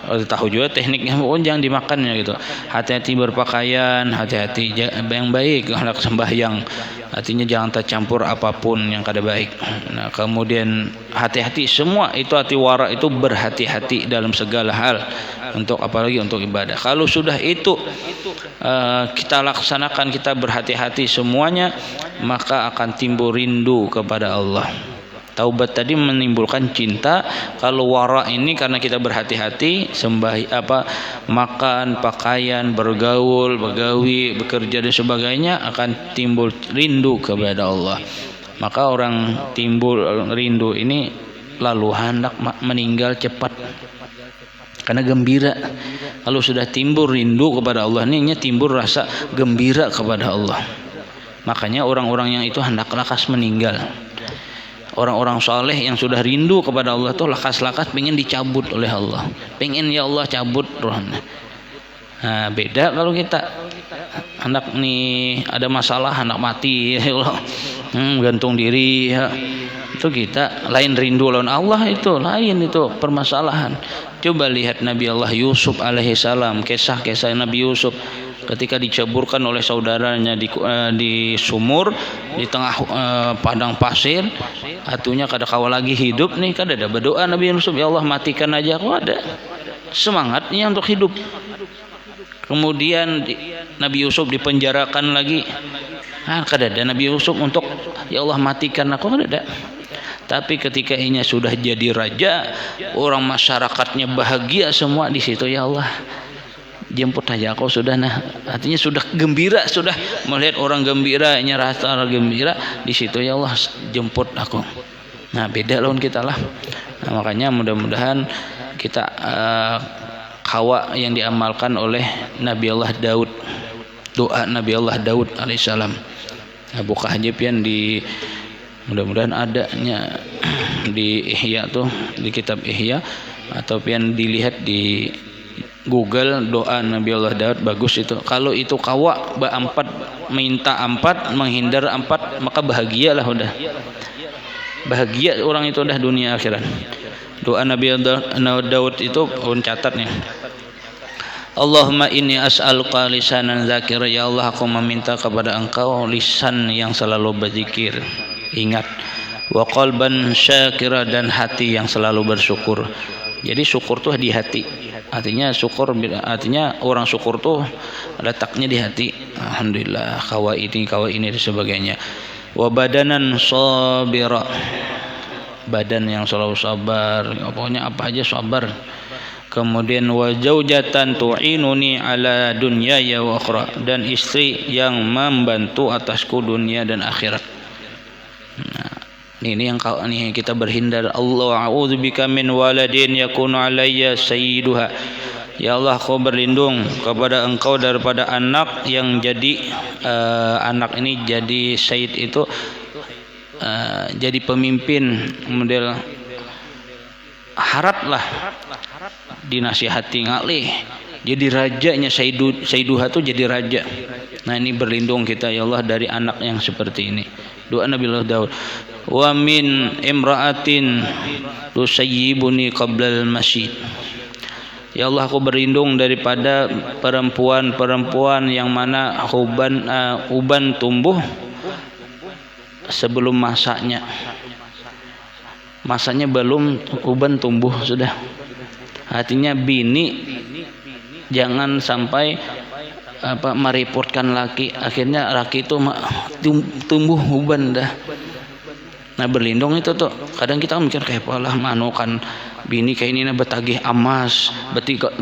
Tahu juga tekniknya, pun jangan dimakan ya gitu. Hati-hati berpakaian, hati-hati yang baik hendak sembahyang. Artinya jangan tercampur apapun yang kada baik. Nah, kemudian hati-hati semua itu, hati wara itu berhati-hati dalam segala hal, untuk apalagi untuk ibadah. Kalau sudah itu kita laksanakan, kita berhati-hati semuanya, maka akan timbul rindu kepada Allah. Taubat tadi menimbulkan cinta. Kalau wara ini karena kita berhati-hati, makan, pakaian, bergaul, begawi, bekerja dan sebagainya, akan timbul rindu kepada Allah. Maka orang timbul rindu ini lalu hendak meninggal cepat karena gembira. Kalau sudah timbul rindu kepada Allah ini timbul rasa gembira kepada Allah. Makanya orang-orang yang itu hendak lekas meninggal. orang-orang soleh yang sudah rindu kepada Allah tuh lakas-lakas pengen dicabut oleh Allah, pengen ya Allah cabut rohnya. Nah, beda kalau kita anak nih ada masalah, anak mati ya Allah, gantung diri ya. Itu kita lain rindu lawan Allah, itu lain, itu permasalahan. Coba lihat Nabi Allah Yusuf alaihissalam, kisah-kisah Nabi Yusuf ketika diceburkan oleh saudaranya di sumur di tengah padang pasir, atunya kada kawal lagi hidup nih, kada ada berdoa Nabi Yusuf, ya Allah matikan aja, kok ada semangatnya untuk hidup. Kemudian Nabi Yusuf dipenjarakan lagi, kada ada Nabi Yusuf untuk ya Allah matikan aku, kada ada. Tapi ketika ini sudah jadi raja, orang masyarakatnya bahagia semua, di situ ya Allah jemput aja aku sudah. Nah, artinya sudah gembira, sudah melihat orang gembira, rasa gembira, di situ ya Allah jemput aku. Nah, beda lawan kita lah. Nah, makanya mudah-mudahan kita kawa yang diamalkan oleh Nabi Allah Daud, doa Nabi Allah Daud alaihissalam. Nah, buka aja pian di, mudah-mudahan adanya di Ihya tuh, di kitab Ihya, atau pian dilihat di Google doa Nabi Allah Daud, bagus itu. Kalau itu kawa empat, minta empat, menghindar empat, maka bahagialah udah. Bahagia orang itu udah dunia akhirat. Doa Nabi Daud itu pun catat nih. Allahumma inni as'aluka lisanan zakir, ya Allah aku meminta kepada engkau lisan yang selalu berzikir, ingat, wa qalban syakira, dan hati yang selalu bersyukur. Jadi syukur tuh di hati, artinya syukur, artinya orang syukur tuh letaknya di hati. Alhamdulillah, kawa ini dan sebagainya. Wa badanan sabira, badan yang selalu sabar, pokoknya apa aja sabar. Kemudian wa zaujatan tu'inuni ala dunyaya wa akhirah, dan istri yang membantu atasku dunia dan akhirat. Nah, ini yang kita berhindar. Allah a'udzubika min waladin yakunu alayya sayyiduha, ya Allah aku berlindung kepada engkau daripada anak yang jadi anak ini jadi sayyid, itu jadi pemimpin model harat lah, dinasihati ngalih jadi rajanya sayyiduha tuh jadi raja. Nah, ini berlindung kita ya Allah dari anak yang seperti ini. Doa Nabi Allah Daud. Wa min imra'atin tusayyibuni qabla al-masjid, ya Allah aku berlindung daripada perempuan-perempuan yang mana uban tumbuh sebelum masanya belum uban tumbuh sudah. Artinya bini jangan sampai merepotkan laki, akhirnya laki itu tumbuh uban dah. Nah, berlindung itu tuh kadang kita mikir kayak apalah manukan bini kayak ini betagih emas,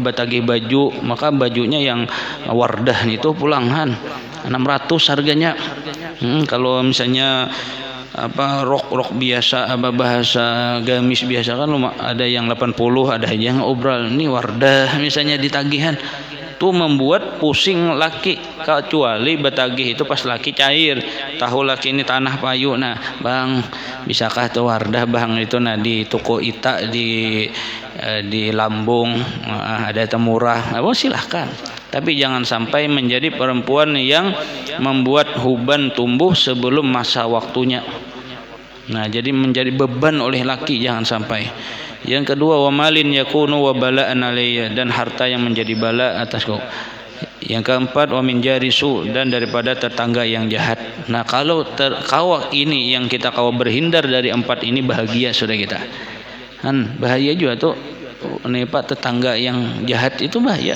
betagih baju, maka bajunya yang wardah itu pulangan 600 harganya. Kalau misalnya rok biasa, bahasa gamis biasa kan ada yang 80, ada yang obral. Ini wardah misalnya ditagihan tuh membuat pusing laki, kecuali betagih itu pas laki cair, tahu laki ini tanah payu. Nah, bang bisakah tuh wardah bang itu, nah di toko Ita di Lambung ada temurah, silahkan. Tapi jangan sampai menjadi perempuan yang membuat uban tumbuh sebelum masa waktunya. Nah, jadi menjadi beban oleh laki, jangan sampai. Yang kedua, wa malin yakunu wa bala'an alayya, dan harta yang menjadi bala atasku. Yang keempat, wa min jarisu, dan daripada tetangga yang jahat. Nah, kalau kawa ini yang kita kawa berhindar dari empat ini, bahagia sudah kita. Kan bahaya juga tuh nih Pak, tetangga yang jahat itu bahaya.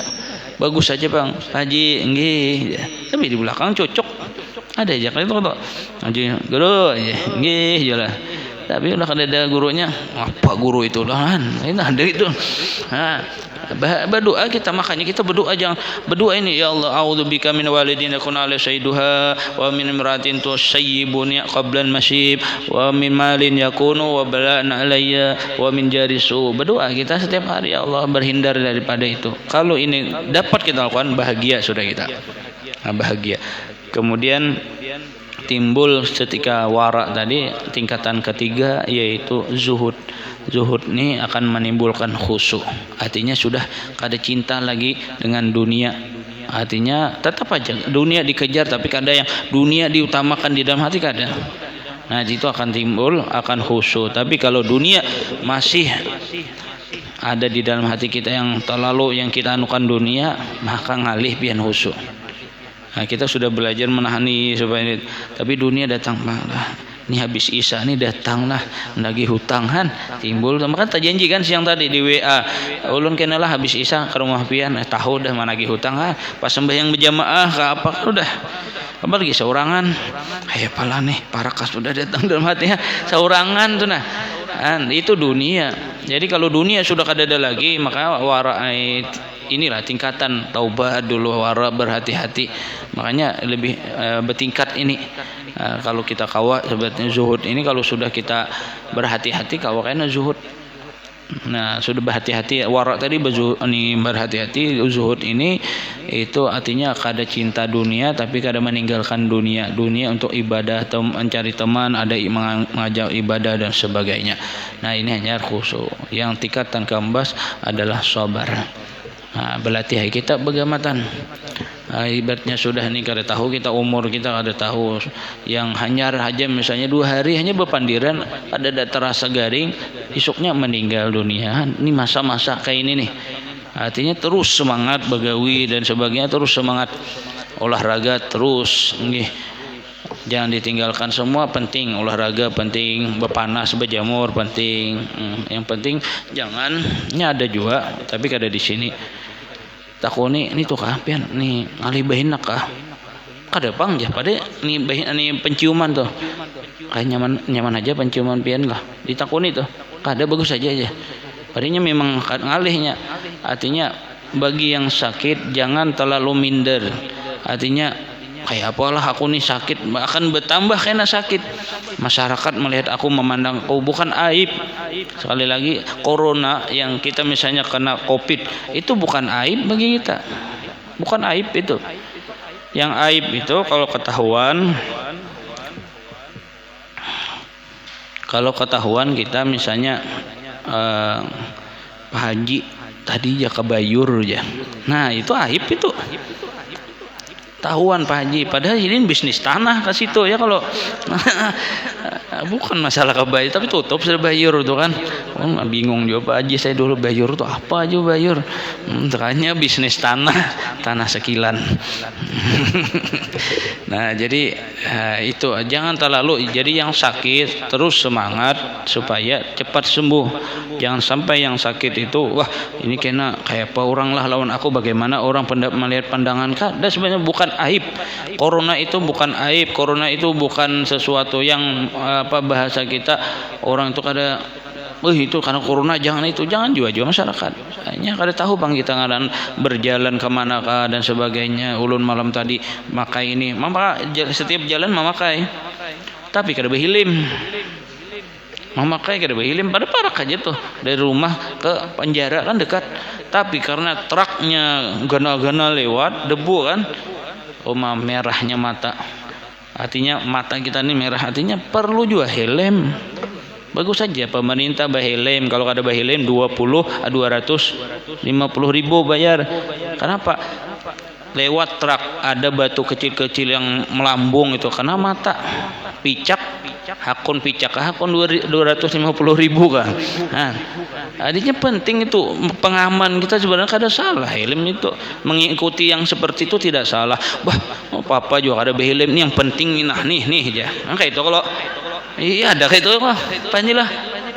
Bagus saja Bang Haji, nggih. Tapi di belakang cocok. Ada aja kali itu Haji, guru, nggih jelas. Tapi udah ada gurunya, apa guru itu lah kan? Ini ada itu. Nah, berdoa kita, makanya kita berdoa, jangan berdoa ini ya Allah a'udzubika min walidin yakuna ala sayyiduha wa min imratin tusayyibuni qabla al-masyib wa min malin yakunu wa bala'an alayya wa min jarisu. Berdoa kita setiap hari, ya Allah berhindar daripada itu. Kalau ini dapat kita lakukan, bahagia sudah kita. Nah, bahagia. Kemudian timbul ketika wara tadi tingkatan ketiga yaitu zuhud. Zuhud ini akan menimbulkan khusyuk. Artinya sudah kada cinta lagi dengan dunia. Artinya tetap aja dunia dikejar, tapi kada yang dunia diutamakan di dalam hati kada. Nah itu akan timbul akan khusyuk. Tapi kalau dunia masih ada di dalam hati kita yang terlalu yang kita anukan dunia, maka ngalih pian khusyuk. Nah, kita sudah belajar menahani supaya ini, tapi dunia datang malah ini habis isya ini datang lah nagih hutang kan timbul, maka tak janji kan siang tadi di WA ulun kenalah habis isya ke rumah pian tahu dah menagih hutang pas sembahyang berjamaah ke apa udah apa lagi seorangan pala nih para kas sudah datang dalam hatinya seorangan tuh nah itu dunia. Jadi kalau dunia sudah kada ada lagi, maka wara inilah tingkatan taubat dulu, wara berhati-hati. Makanya lebih bertingkat ini. Kalau kita kawa sebetulnya zuhud ini kalau sudah kita berhati-hati kawa kayaknya zuhud. Nah sudah berhati-hati wara tadi ini berhati-hati zuhud ini itu artinya kada cinta dunia tapi kada meninggalkan dunia untuk ibadah atau mencari teman ada mengajak ibadah dan sebagainya. Nah ini hanya khusyuk. Yang tingkatan keempat adalah sabar. Nah, berlatih kita begamatan. Ibaratnya sudah nih kada tahu kita umur kita kada tahu yang hanyar aja misalnya 2 hari hanya berpandiran ada terasa garing esoknya meninggal dunia. Ini masa-masa kayak ini nih. Artinya terus semangat begawi dan sebagainya, terus semangat olahraga terus nggih. Jangan ditinggalkan semua penting, olahraga penting, berpanas berjamur penting. Yang penting jangan ini ada juga tapi kada di sini. Takuni ini tuh kah pian nih ngalih bahinak kah kada pang jah pada nih bahin nih penciuman tuh kayak nyaman aja penciuman pian lah ditakuni tuh kada bagus aja padanya memang ngalihnya. Artinya bagi yang sakit jangan terlalu minder, artinya kayak apalah aku nih sakit akan bertambah kena sakit. Masyarakat melihat aku memandang aku bukan aib. Sekali lagi corona yang kita misalnya kena covid itu bukan aib bagi kita, bukan aib itu. Yang aib itu kalau ketahuan kita misalnya Pak Haji tadi ya kebayur ya, nah itu aib itu. Tahuan Pak Haji padahal ini bisnis tanah ke situ ya kalau bukan masalah kebayur tapi tutup sudah bayur tuh kan. Bingung juga Pak Haji saya dulu bayur tuh apa aja bayur ternyata bisnis tanah sekilan. Nah jadi itu jangan terlalu, jadi yang sakit terus semangat supaya cepat sembuh. Jangan sampai yang sakit itu wah ini kena kayak apa orang lah lawan aku, bagaimana orang melihat pandangan kah. Dan sebenarnya bukan aib. Corona itu bukan aib. Corona itu bukan sesuatu yang bahasa kita orang itu kada itu karena corona jangan juga masyarakat. Hanya kada tahu bang kita ngaran berjalan kemana kah dan sebagainya. Ulun malam tadi makai ini, maka setiap jalan memakai. Tapi kada berhilim. Memakai kada berhilim pada parak aja tuh dari rumah ke penjara kan dekat. Tapi karena truknya gana-gana lewat debu kan, merahnya mata. Artinya mata kita ini merah, artinya perlu juga helm. Bagus saja pemerintah bahilem, kalau ada bahilem 250 ribu bayar. Kenapa? Lewat truk ada batu kecil-kecil yang melambung itu karena mata picak hakun 250 ribu kan. Nah, adanya penting itu pengaman kita sebenarnya kada salah helm itu, mengikuti yang seperti itu tidak salah. Wah, apa juga ada helm nih yang penting nih aja. Nah, kayak itu kalau iya ada kayak itu kok. Panjilah.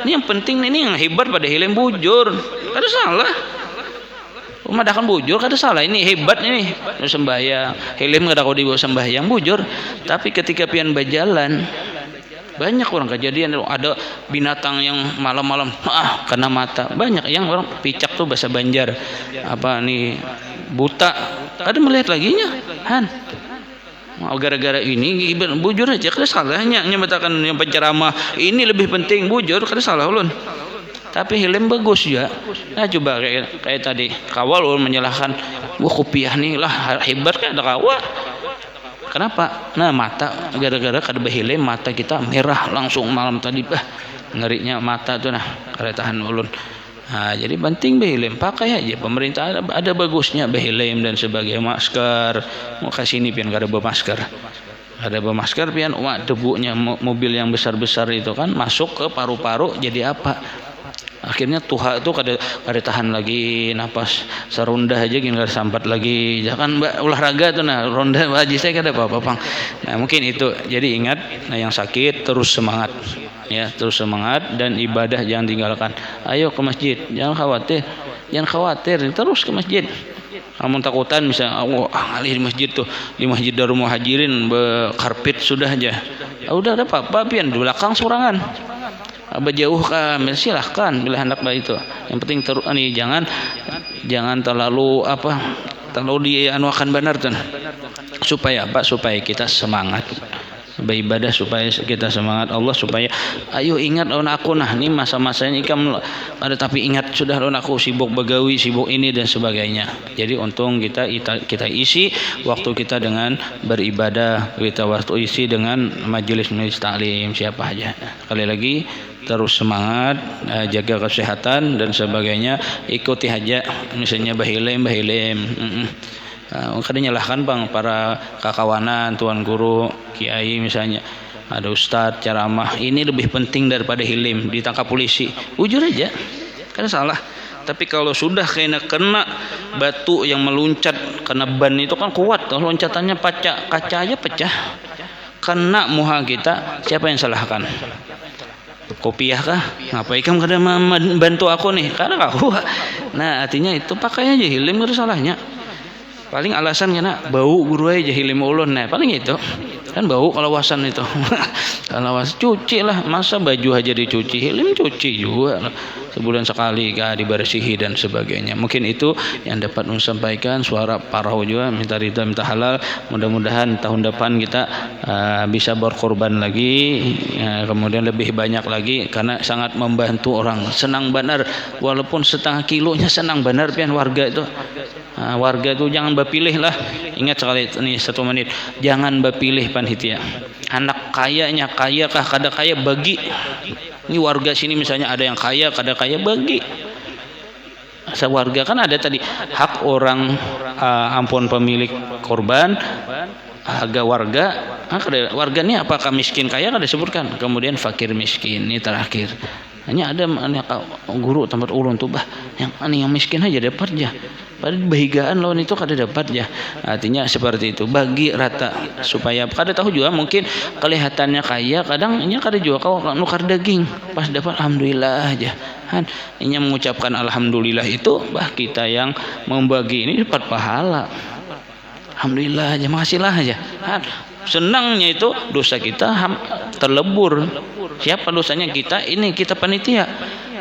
Ini yang penting ini yang hebat pada helm bujur. Kada salah. Madakan bujur kada salah, ini hebat ini sembahyang helm kada kau dibawa sembahyang bujur. Tapi ketika pian berjalan banyak orang kejadian ada binatang yang malam-malam kena mata, banyak yang orang picak tuh bahasa Banjar apa nih buta kada melihat laginya han gara-gara ini bujur aja kada salahnya nyebatakan yang penceramah ini lebih penting bujur kada salah ulun. Tapi helm bagus ya. Nah coba kayak tadi kawal ulun menyalahkan wah kopiah nih lah hebat kan ada kawal. Kenapa? Nah mata gara-gara kada bahilem mata kita merah langsung malam tadi ngerinya mata tuh kada tahan ulun. Nah, jadi penting behilem pakai aja, pemerintah ada bagusnya behilem dan sebagainya, masker mau kasih ini pian kada bermasker. Ada bermasker pian debunya mobil yang besar-besar itu kan masuk ke paru-paru jadi apa? Akhirnya tuha itu kada tahan lagi napas serundah aja gini kada sambat lagi jangan olahraga tuh ronda haji saya kada apa-apa Pang. Nah mungkin itu jadi ingat yang sakit terus semangat ya, terus semangat dan ibadah jangan tinggalkan. Ayo ke masjid, jangan khawatir terus ke masjid. Kamu takutan misalnya alih di masjid tuh, di masjid Darul Muhajirin karpet sudah aja udah ada apa-apa pian di belakang sorangan jauh kan silahkan bila hendak itu, yang penting jangan terlalu dianuakan benar tuh supaya kita semangat beribadah, supaya kita semangat Allah, supaya ayo ingat lawan aku ini masa-masanya ikam ada tapi ingat sudah lawan aku sibuk begawi sibuk ini dan sebagainya. Jadi untung kita isi waktu kita dengan beribadah, kita waktu isi dengan majelis taklim siapa aja. Sekali lagi terus semangat, jaga kesehatan dan sebagainya, ikuti aja misalnya bahilem kadang nyalahkan Bang para kakawanan, tuan guru, kiai misalnya ada ustadz ceramah ini lebih penting daripada hilim, ditangkap polisi, jujur aja kan salah. Tapi kalau sudah kena batu yang meluncat kena ban itu kan kuat, loncatannya kaca aja pecah, kena muha kita, siapa yang salahkan? Kopiah kah? Ngapa ikam kada bantu aku nih? Karena aku. Nah artinya itu pakai aja hilim, ada salahnya. Paling alasan karena bau guru aja hilim ulun, nah paling itu kan bau kalawasan itu. Kalawas cuci lah, masa baju aja dicuci, hilim cuci juga sebulan sekali dibersihi dan sebagainya. Mungkin itu yang dapat sampaikan suara parau juga, minta ridha minta halal. Mudah-mudahan tahun depan kita bisa berkorban lagi, kemudian lebih banyak lagi karena sangat membantu orang. Senang benar walaupun setengah kilonya senang benar pian warga itu. Warga itu jangan berpilih lah. Ingat sekali ini 1 menit, jangan berpilih panitia. Anak kayanya kaya kah kada kaya bagi. Ini warga sini misalnya ada yang kaya kada kaya bagi. Sewarga kan ada tadi hak orang ampun pemilik korban, harga warga. Warga ini apakah miskin kaya kada disebutkan. Kemudian fakir miskin ini terakhir. Hanya ada guru tempat ulun tuh yang miskin aja dapat aja. Padahal bahigaan lawan itu kada dapat ya. Artinya seperti itu, bagi rata supaya kada tahu juga mungkin kelihatannya kaya, kadang ini kada juga kau nukar daging pas dapat alhamdulillah aja. Kan ini mengucapkan alhamdulillah itu kita yang membagi ini dapat pahala. Alhamdulillah aja, makasihlah aja. Kan senangnya itu dosa kita terlebur. Siapa dosanya kita? Ini kita panitia.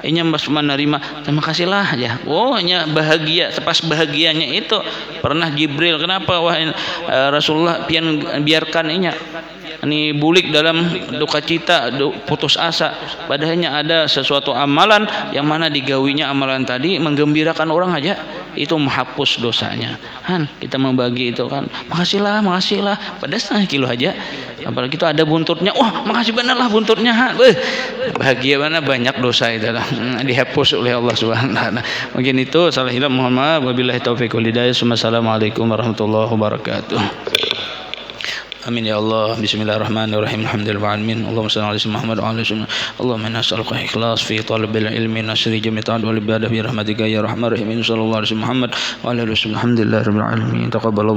Ini menerima, terima kasihlah aja. Hanya bahagia, pas bahagianya itu pernah Jibril, kenapa Rasulullah biarkan ini bulik dalam duka cita, putus asa, padahalnya ada sesuatu amalan yang mana digawinya amalan tadi menggembirakan orang aja, itu menghapus dosanya. Kan kita membagi itu kan, makasihlah, padahal setengah kilo aja. Apalagi itu ada buntutnya, makasih benar lah buntutnya. Bahagia mana banyak dosa itu lah, dihapus oleh Allah Subhanahu wa taala. Mungkin itu salah hilaf, mohon maaf. Wabillahi taufiq wal hidayah. Wassalamualaikum warahmatullahi wabarakatuh. Amin ya Allah. Bismillahirrahmanirrahim. Alhamdulillahirabbil alamin. Allahumma shalli ala Muhammad wa ala ali Allahumma inna nas'aluka ikhlas fi talabil ilmi nasri jami' ta'ad wal ibadah bi rahmatika ya arhamar rahimin. Sallallahu alaihi Muhammad wa ala alihi. Alhamdulillahirabbil alamin. Taqabbal